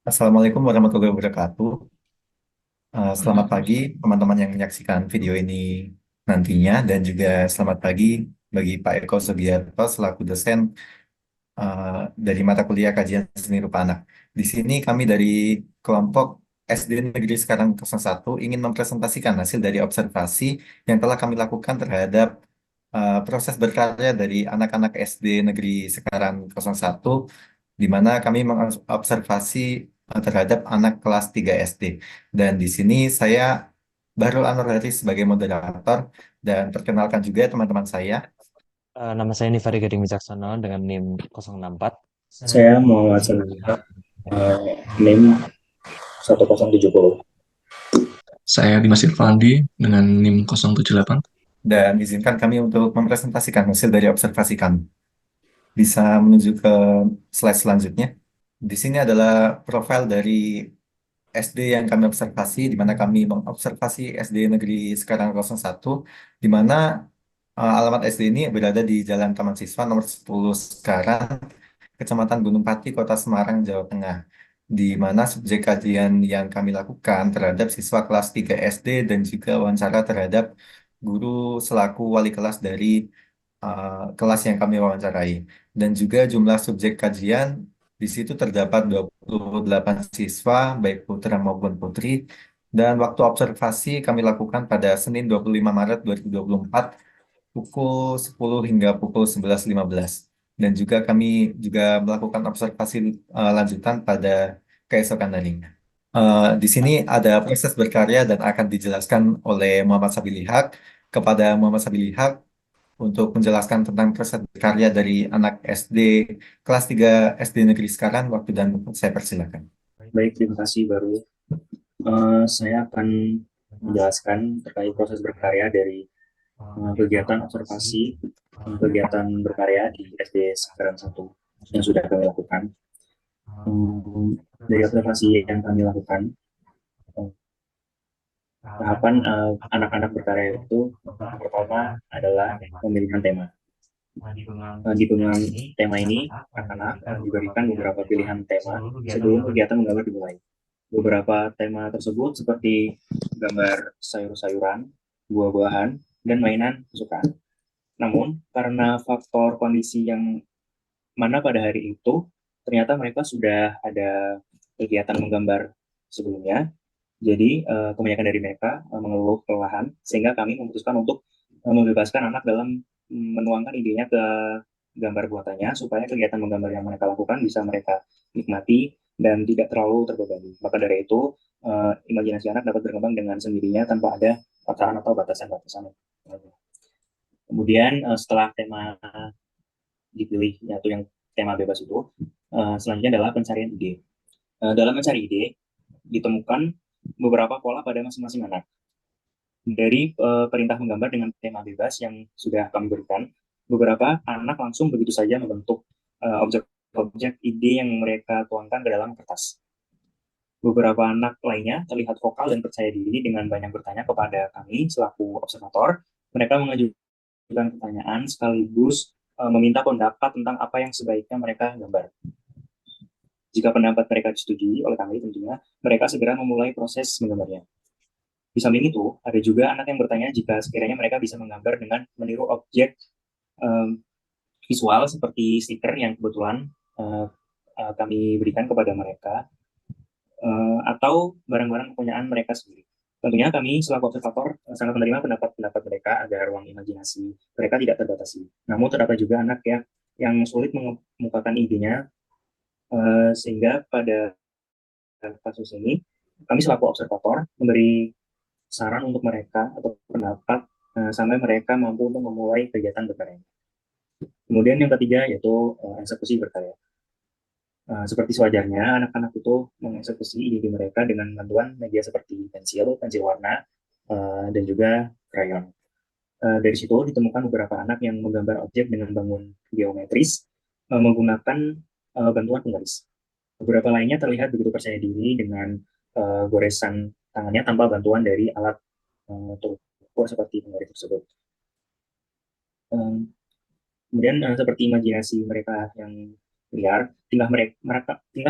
Assalamualaikum warahmatullahi wabarakatuh. Selamat pagi teman-teman yang menyaksikan video ini nantinya dan juga selamat pagi bagi Pak Eko Sugiarto selaku dosen uh, dari mata kuliah kajian seni rupa anak. Di sini kami dari kelompok SD Negeri Sekarang 01 ingin mempresentasikan hasil dari observasi yang telah kami lakukan terhadap proses berkarya dari anak-anak SD Negeri Sekarang 01 di mana kami mengobservasi terhadap anak kelas 3 SD. Dan di sini saya Bahrul Anwar Haris sebagai moderator dan perkenalkan juga teman-teman saya. Nama saya Nifari Gading Wicaksono dengan NIM 064. Saya Muhammad Salihab, NIM 1070. Saya Dimas Irfandi dengan NIM 078. Dan izinkan kami untuk mempresentasikan hasil dari observasi kami. Bisa menuju ke slide selanjutnya. Di sini adalah profil dari SD yang kami observasi, di mana kami mengobservasi SD Negeri Sekarang 01, di mana alamat SD ini berada di Jalan Taman Siswa nomor 10 Sekarang, Kecamatan Gunung Pati, Kota Semarang, Jawa Tengah. Di mana subjek kajian yang kami lakukan terhadap siswa kelas 3 SD dan juga wawancara terhadap guru selaku wali kelas dari kelas yang kami wawancarai. Dan juga jumlah subjek kajian di situ terdapat 28 siswa, baik putra maupun putri. Dan waktu observasi kami lakukan pada Senin 25 Maret 2024 pukul 10 hingga pukul 11.15. Dan juga kami juga melakukan observasi lanjutan pada keesokan harinya. Di sini ada proses berkarya dan akan dijelaskan oleh Muhammad Sabilihak. Kepada Muhammad Sabilihak untuk menjelaskan tentang proses berkarya dari anak SD kelas 3 SD Negeri Sekarang, waktu dan tempat saya persilakan. Baik, terima kasih baru. Saya akan menjelaskan terkait proses berkarya dari kegiatan observasi, kegiatan berkarya di SD Sekarang 1 yang sudah kami lakukan. Dari observasi yang kami lakukan, tahapan anak-anak berkarya itu yang pertama adalah pemilihan tema. Di pemilihan tema ini, anak-anak diberikan beberapa pilihan tema sebelum kegiatan menggambar dimulai. Beberapa tema tersebut seperti gambar sayur-sayuran, buah-buahan, dan mainan kesukaan. Namun, karena faktor kondisi yang mana pada hari itu, ternyata mereka sudah ada kegiatan menggambar sebelumnya. Jadi, kebanyakan dari mereka mengeluh kelelahan, sehingga kami memutuskan untuk membebaskan anak dalam menuangkan idenya ke gambar buatannya, supaya kegiatan menggambar yang mereka lakukan bisa mereka nikmati dan tidak terlalu terbebani. Maka dari itu, imajinasi anak dapat berkembang dengan sendirinya tanpa ada paksaan atau batasan-batasan. Kemudian setelah tema dipilih, yaitu yang tema bebas itu, selanjutnya adalah pencarian ide. Dalam mencari ide, ditemukan beberapa pola pada masing-masing anak. Dari perintah menggambar dengan tema bebas yang sudah kami berikan, beberapa anak langsung begitu saja membentuk objek-objek ide yang mereka tuangkan ke dalam kertas. Beberapa anak lainnya terlihat vokal dan percaya diri dengan banyak bertanya kepada kami selaku observator. Mereka mengajukan pertanyaan sekaligus meminta pendapat tentang apa yang sebaiknya mereka gambar. Jika pendapat mereka disetujui oleh kami, tentunya mereka segera memulai proses menggambarnya. Di samping itu, ada juga anak yang bertanya jika sekiranya mereka bisa menggambar dengan meniru objek visual seperti stiker yang kebetulan kami berikan kepada mereka, atau barang-barang kepunyaan mereka sendiri. Tentunya kami selaku observator sangat menerima pendapat-pendapat mereka agar ruang imajinasi mereka tidak terbatasi. Namun terdapat juga anak yang sulit mengemukakan idenya, sehingga pada kasus ini kami selaku observator memberi saran untuk mereka atau pendapat sampai mereka mampu untuk memulai kegiatan berkarya. Kemudian yang ketiga yaitu eksekusi berkarya. Seperti sewajarnya, anak-anak itu mengeksekusi ide mereka dengan bantuan media seperti pensil, pensil warna, dan juga krayon. Dari situ ditemukan beberapa anak yang menggambar objek dengan bangun geometris menggunakan bantuan penggaris. Beberapa lainnya terlihat begitu percaya diri dengan goresan tangannya tanpa bantuan dari alat ukur seperti penggaris tersebut. Kemudian seperti imajinasi mereka yang liar. Tingkah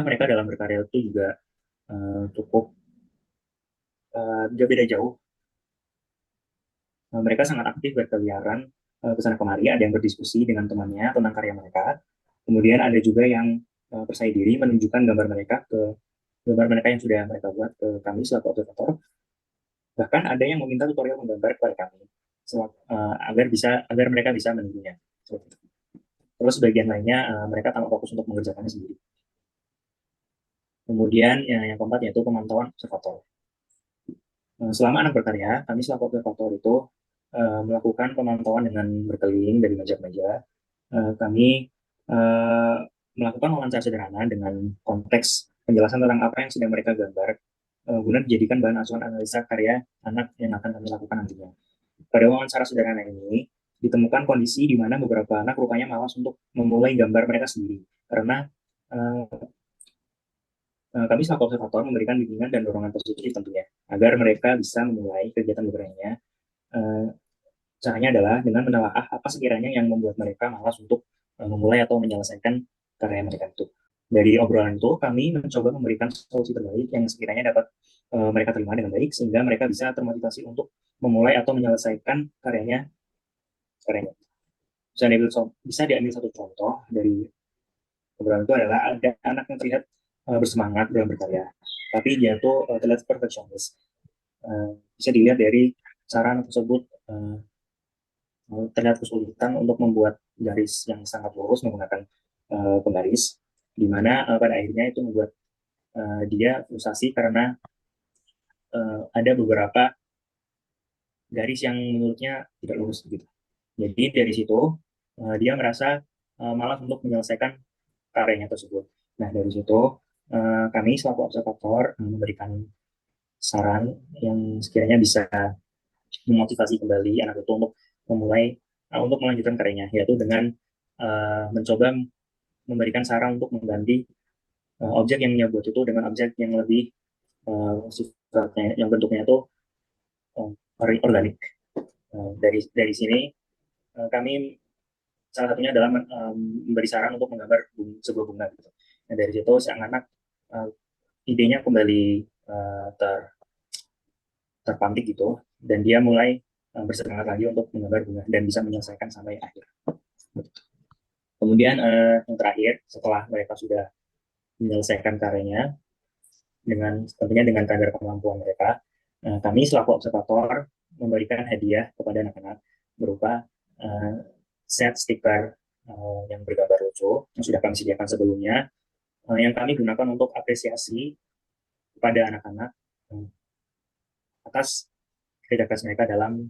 mereka dalam berkarya itu juga cukup beda jauh. Mereka sangat aktif berkeliaran ke sana kemari. Ada yang berdiskusi dengan temannya tentang karya mereka. Kemudian ada juga yang percaya diri menunjukkan gambar mereka yang sudah mereka buat ke kami selaku observator. Bahkan ada yang meminta tutorial menggambar kepada kami agar mereka bisa menirunya. Terus bagian lainnya mereka tampak fokus untuk mengerjakannya sendiri. Kemudian yang keempat yaitu pemantauan observator. Selama anak berkarya, kami selaku observator itu melakukan pemantauan dengan berkeliling dari meja ke meja. Kami melakukan wawancara sederhana dengan konteks penjelasan tentang apa yang sedang mereka gambar, guna dijadikan bahan acuan analisa karya anak yang akan kami lakukan nantinya. Pada wawancara sederhana ini, ditemukan kondisi di mana beberapa anak rupanya malas untuk memulai gambar mereka sendiri, karena kami selaku observator memberikan bimbingan dan dorongan positif tentunya, agar mereka bisa memulai kegiatan berkarya. Caranya adalah dengan menelaah apa sekiranya yang membuat mereka malas untuk memulai atau menyelesaikan karya mereka itu. Dari obrolan itu, kami mencoba memberikan solusi terbaik yang sekiranya dapat mereka terima dengan baik, sehingga mereka bisa termotivasi untuk memulai atau menyelesaikan karyanya. Bisa diambil satu contoh dari obrolan itu adalah ada anak yang terlihat bersemangat dalam berkarya, tapi dia tuh terlihat perfeksionis. Bisa dilihat dari cara anak tersebut terlihat kesulitan untuk membuat garis yang sangat lurus menggunakan penggaris, di mana pada akhirnya itu membuat dia frustasi karena ada beberapa garis yang menurutnya tidak lurus gitu. Jadi dari situ dia merasa malas untuk menyelesaikan karyanya tersebut. Nah dari situ kami selaku observator memberikan saran yang sekiranya bisa memotivasi kembali anak itu untuk memulai untuk melanjutkan karyanya, yaitu dengan mencoba memberikan saran untuk mengganti objek yang dia buat itu dengan objek yang lebih sifatnya, yang bentuknya itu organik. Dari sini kami salah satunya adalah memberi saran untuk menggambar sebuah bunga. Gitu. Nah, dari situ sang anak idenya kembali terpantik gitu, dan dia mulai bersemangat lagi untuk menggambar bunga dan bisa menyelesaikan sampai akhir. Kemudian yang terakhir, setelah mereka sudah menyelesaikan karyanya tentunya dengan kadar kemampuan mereka, kami selaku observator memberikan hadiah kepada anak-anak berupa set stiker yang bergambar lucu yang sudah kami sediakan sebelumnya, yang kami gunakan untuk apresiasi kepada anak-anak atas kerja keras mereka dalam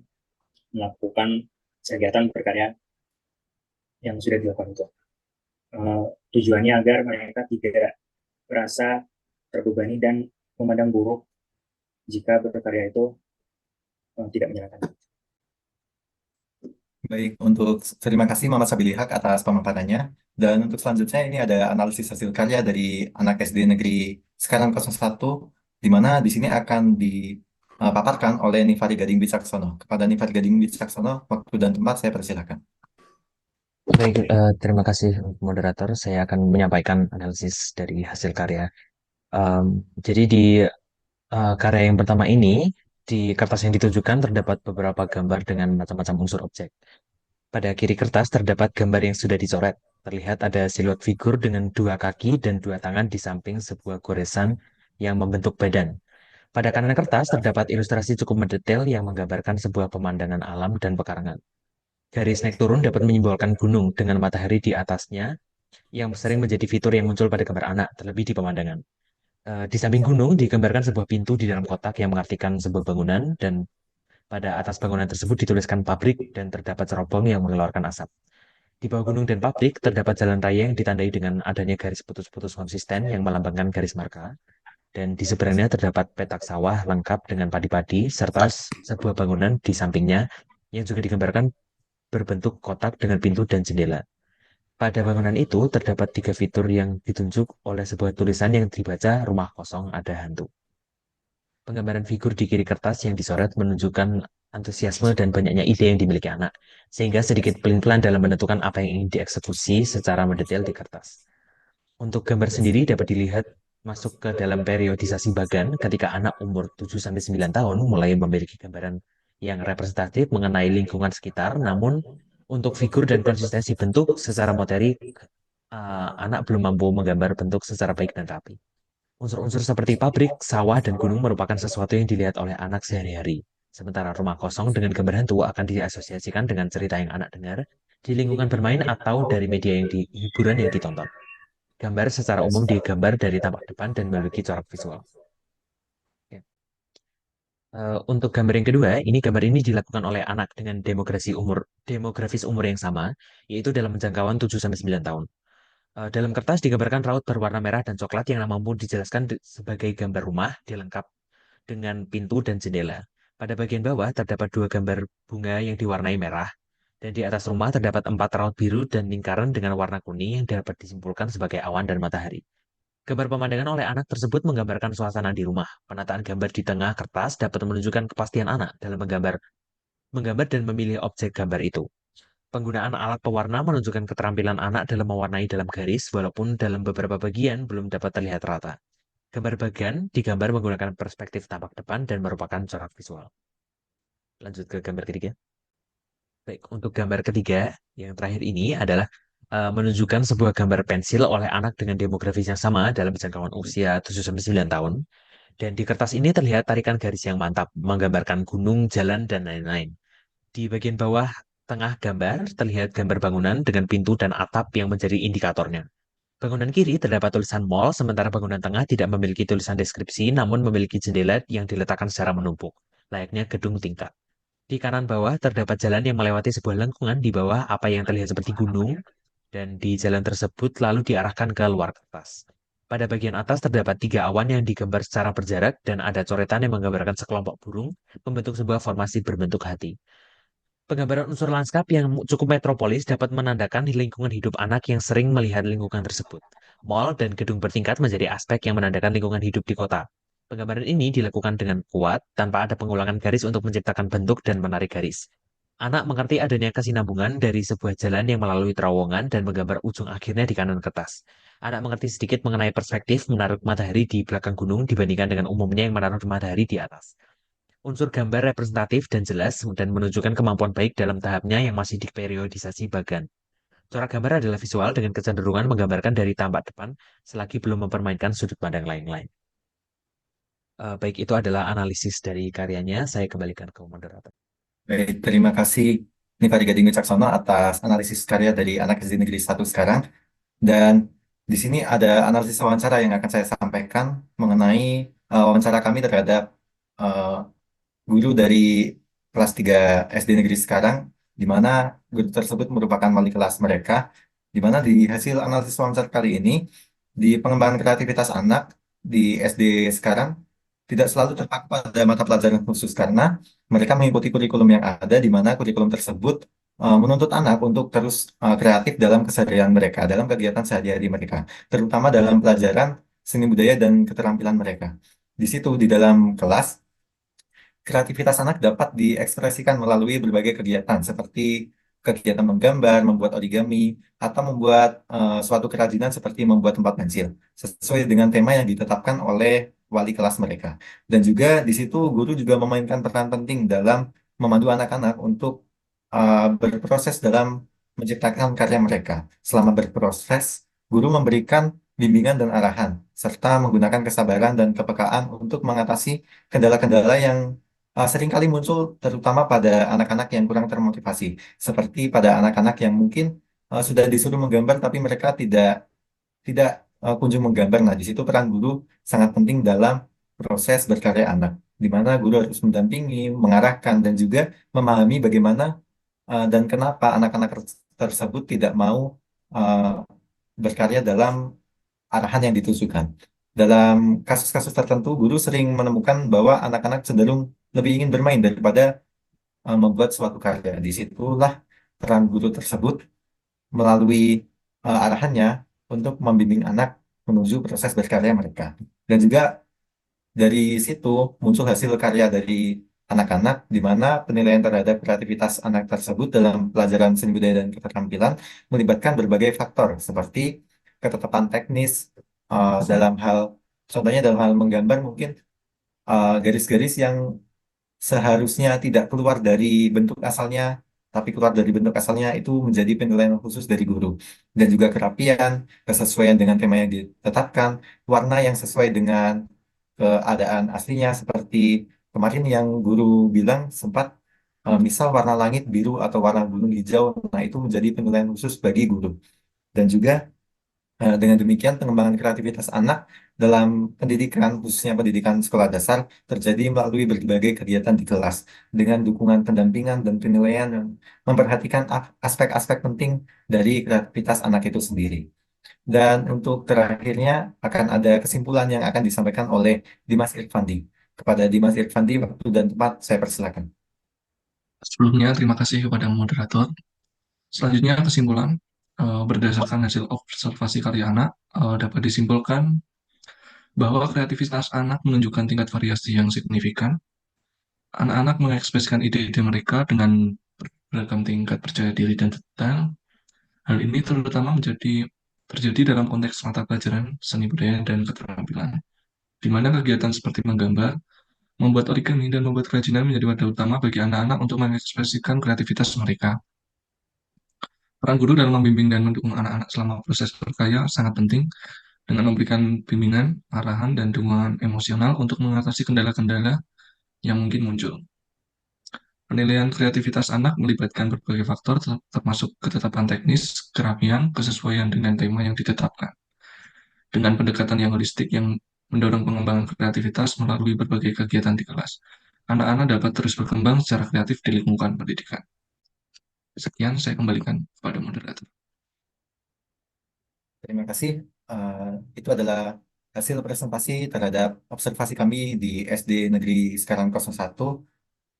melakukan kegiatan berkarya yang sudah dilakukan itu. Tujuannya agar mereka tidak merasa terbebani dan memandang buruk jika berkarya itu tidak menyenangkan. Baik, terima kasih Mama Sabilihak atas pemaparannya. Dan untuk selanjutnya ini ada analisis hasil karya dari anak SD Negeri Sekarang 01, di mana di sini akan dipaparkan oleh Nivari Gading Wicaksono. Kepada Nivari Gading Wicaksono, waktu dan tempat saya persilakan. Baik, terima kasih moderator. Saya akan menyampaikan analisis dari hasil karya. Jadi di karya yang pertama ini, di kertas yang ditujukan terdapat beberapa gambar dengan macam-macam unsur objek. Pada kiri kertas terdapat gambar yang sudah dicoret. Terlihat ada siluet figur dengan dua kaki dan dua tangan di samping sebuah goresan yang membentuk badan. Pada kanan kertas terdapat ilustrasi cukup mendetail yang menggambarkan sebuah pemandangan alam dan pekarangan. Garis naik turun dapat menyimbolkan gunung dengan matahari di atasnya yang sering menjadi fitur yang muncul pada gambar anak, terlebih di pemandangan. Di samping gunung digambarkan sebuah pintu di dalam kotak yang mengartikan sebuah bangunan, dan pada atas bangunan tersebut dituliskan pabrik dan terdapat cerobong yang mengeluarkan asap. Di bawah gunung dan pabrik terdapat jalan raya yang ditandai dengan adanya garis putus-putus konsisten yang melambangkan garis marka. Dan di seberangnya terdapat petak sawah lengkap dengan padi-padi serta sebuah bangunan di sampingnya yang juga digambarkan berbentuk kotak dengan pintu dan jendela. Pada bangunan itu terdapat 3 fitur yang ditunjuk oleh sebuah tulisan yang dibaca rumah kosong ada hantu. Penggambaran figur di kiri kertas yang disorot menunjukkan antusiasme dan banyaknya ide yang dimiliki anak, sehingga sedikit pelin-pelan dalam menentukan apa yang ingin dieksekusi secara mendetail di kertas. Untuk gambar sendiri dapat dilihat masuk ke dalam periodisasi Bagan ketika anak umur 7-9 tahun mulai memiliki gambaran yang representatif mengenai lingkungan sekitar, namun untuk figur dan konsistensi bentuk secara materi, anak belum mampu menggambar bentuk secara baik dan rapi. Unsur-unsur seperti pabrik, sawah, dan gunung merupakan sesuatu yang dilihat oleh anak sehari-hari. Sementara rumah kosong dengan gambar hantu akan diasosiasikan dengan cerita yang anak dengar di lingkungan bermain atau dari media yang hiburan yang ditonton. Gambar secara umum digambar dari tampak depan dan memiliki corak visual. Ya. Untuk gambar yang kedua, gambar ini dilakukan oleh anak dengan demografis umur yang sama, yaitu dalam jangkauan 7-9 tahun. Dalam kertas digambarkan raut berwarna merah dan coklat yang mampu dijelaskan sebagai gambar rumah, dilengkap dengan pintu dan jendela. Pada bagian bawah terdapat dua gambar bunga yang diwarnai merah, dan di atas rumah terdapat 4 raut biru dan lingkaran dengan warna kuning yang dapat disimpulkan sebagai awan dan matahari. Gambar pemandangan oleh anak tersebut menggambarkan suasana di rumah. Penataan gambar di tengah kertas dapat menunjukkan kepastian anak dalam menggambar dan memilih objek gambar itu. Penggunaan alat pewarna menunjukkan keterampilan anak dalam mewarnai dalam garis, walaupun dalam beberapa bagian belum dapat terlihat rata. Gambar bagian digambar menggunakan perspektif tampak depan dan merupakan corak visual. Lanjut ke gambar ketiga. Baik, untuk gambar ketiga, yang terakhir ini adalah menunjukkan sebuah gambar pensil oleh anak dengan demografis yang sama dalam jangkauan usia 7-9 tahun. Dan di kertas ini terlihat tarikan garis yang mantap, menggambarkan gunung, jalan, dan lain-lain. Di bagian bawah tengah gambar terlihat gambar bangunan dengan pintu dan atap yang menjadi indikatornya. Bangunan kiri terdapat tulisan mall, sementara bangunan tengah tidak memiliki tulisan deskripsi, namun memiliki jendela yang diletakkan secara menumpuk, layaknya gedung tingkat. Di kanan bawah terdapat jalan yang melewati sebuah lengkungan di bawah apa yang terlihat seperti gunung, dan di jalan tersebut lalu diarahkan ke luar kertas. Pada bagian atas terdapat 3 awan yang digambar secara berjarak dan ada coretan yang menggambarkan sekelompok burung membentuk sebuah formasi berbentuk hati. Penggambaran unsur lanskap yang cukup metropolis dapat menandakan lingkungan hidup anak yang sering melihat lingkungan tersebut. Mall dan gedung bertingkat menjadi aspek yang menandakan lingkungan hidup di kota. Penggambaran ini dilakukan dengan kuat tanpa ada pengulangan garis untuk menciptakan bentuk dan menarik garis. Anak mengerti adanya kesinambungan dari sebuah jalan yang melalui terowongan dan menggambar ujung akhirnya di kanan kertas. Anak mengerti sedikit mengenai perspektif menaruh matahari di belakang gunung dibandingkan dengan umumnya yang menaruh matahari di atas. Unsur gambar representatif dan jelas dan menunjukkan kemampuan baik dalam tahapnya yang masih di periodisasi bagan. Corak gambar adalah visual dengan kecenderungan menggambarkan dari tampak depan selagi belum mempermainkan sudut pandang lain-lain. Baik, itu adalah analisis dari karyanya. Saya kembalikan ke moderator. Baik, terima kasih Nifari Gading Wicaksono atas analisis karya dari anak SD Negeri 1 sekarang. Dan di sini ada analisis wawancara yang akan saya sampaikan mengenai wawancara kami terhadap eh, guru dari kelas 3 SD Negeri sekarang, di mana guru tersebut merupakan wali kelas mereka, di mana di hasil analisis wawancara kali ini, di pengembangan kreativitas anak di SD sekarang, tidak selalu terpaku pada mata pelajaran khusus karena mereka mengikuti kurikulum yang ada, di mana kurikulum tersebut menuntut anak untuk terus kreatif dalam keseharian mereka, dalam kegiatan sehari-hari mereka, terutama dalam pelajaran seni budaya dan keterampilan mereka. Di situ, di dalam kelas, kreativitas anak dapat diekspresikan melalui berbagai kegiatan seperti kegiatan menggambar, membuat origami, atau membuat suatu kerajinan seperti membuat tempat pensil, sesuai dengan tema yang ditetapkan oleh wali kelas mereka. Dan juga di situ guru juga memainkan peran penting dalam memandu anak-anak untuk berproses dalam menciptakan karya mereka. Selama berproses, guru memberikan bimbingan dan arahan, serta menggunakan kesabaran dan kepekaan untuk mengatasi kendala-kendala yang seringkali muncul terutama pada anak-anak yang kurang termotivasi, seperti pada anak-anak yang mungkin sudah disuruh menggambar tapi mereka tidak kunjung menggambar. Nah, di situ peran guru sangat penting dalam proses berkarya anak, di mana guru harus mendampingi, mengarahkan, dan juga memahami bagaimana dan kenapa anak-anak tersebut tidak mau uh, berkarya dalam arahan yang ditujukan. Dalam kasus-kasus tertentu, guru sering menemukan bahwa anak-anak cenderung lebih ingin bermain daripada membuat suatu karya. Disitulah peran guru tersebut melalui arahannya untuk membimbing anak menuju proses berkarya mereka. Dan juga dari situ muncul hasil karya dari anak-anak, di mana penilaian terhadap kreativitas anak tersebut dalam pelajaran seni budaya dan keterampilan melibatkan berbagai faktor, seperti ketetapan teknis dalam hal, contohnya dalam hal menggambar mungkin garis-garis yang seharusnya tidak keluar dari bentuk asalnya, tapi keluar dari bentuk asalnya itu menjadi penilaian khusus dari guru. Dan juga kerapian, kesesuaian dengan tema yang ditetapkan, warna yang sesuai dengan keadaan aslinya, seperti kemarin yang guru bilang sempat misal warna langit biru atau warna gunung hijau, nah itu menjadi penilaian khusus bagi guru. Dan juga dengan demikian, pengembangan kreativitas anak dalam pendidikan, khususnya pendidikan sekolah dasar, terjadi melalui berbagai kegiatan di kelas, dengan dukungan pendampingan dan penilaian yang memperhatikan aspek-aspek penting dari kreativitas anak itu sendiri. Dan untuk terakhirnya, akan ada kesimpulan yang akan disampaikan oleh Dimas Irfandi. Kepada Dimas Irfandi, waktu dan tempat saya persilakan. Sebelumnya, terima kasih kepada moderator. Selanjutnya, kesimpulan. Berdasarkan hasil observasi karya anak, dapat disimpulkan bahwa kreativitas anak menunjukkan tingkat variasi yang signifikan. Anak-anak mengekspresikan ide-ide mereka dengan beragam tingkat percaya diri dan detail. Hal ini terutama terjadi dalam konteks mata pelajaran seni budaya dan keterampilan, di mana kegiatan seperti menggambar, membuat origami, dan membuat kerajinan menjadi wadah utama bagi anak-anak untuk mengekspresikan kreativitas mereka. Peran guru dalam membimbing dan mendukung anak-anak selama proses berkarya sangat penting, dengan memberikan bimbingan, arahan, dan dukungan emosional untuk mengatasi kendala-kendala yang mungkin muncul. Penilaian kreativitas anak melibatkan berbagai faktor, termasuk ketetapan teknis, kerapian, kesesuaian dengan tema yang ditetapkan. Dengan pendekatan yang holistik yang mendorong pengembangan kreativitas melalui berbagai kegiatan di kelas, anak-anak dapat terus berkembang secara kreatif di lingkungan pendidikan. Sekian, saya kembalikan kepada moderator. Terima kasih. Itu adalah hasil presentasi terhadap observasi kami di SD Negeri Sekarang 01.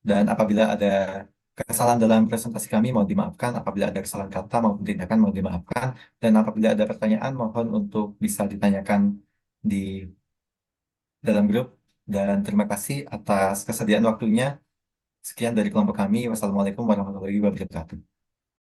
Dan apabila ada kesalahan dalam presentasi kami, mohon dimaafkan. Apabila ada kesalahan kata maupun tindakan, mohon dimaafkan. Dan apabila ada pertanyaan, mohon untuk bisa ditanyakan di dalam grup. Dan terima kasih atas kesediaan waktunya. Sekian dari kelompok kami. Wassalamualaikum warahmatullahi wabarakatuh.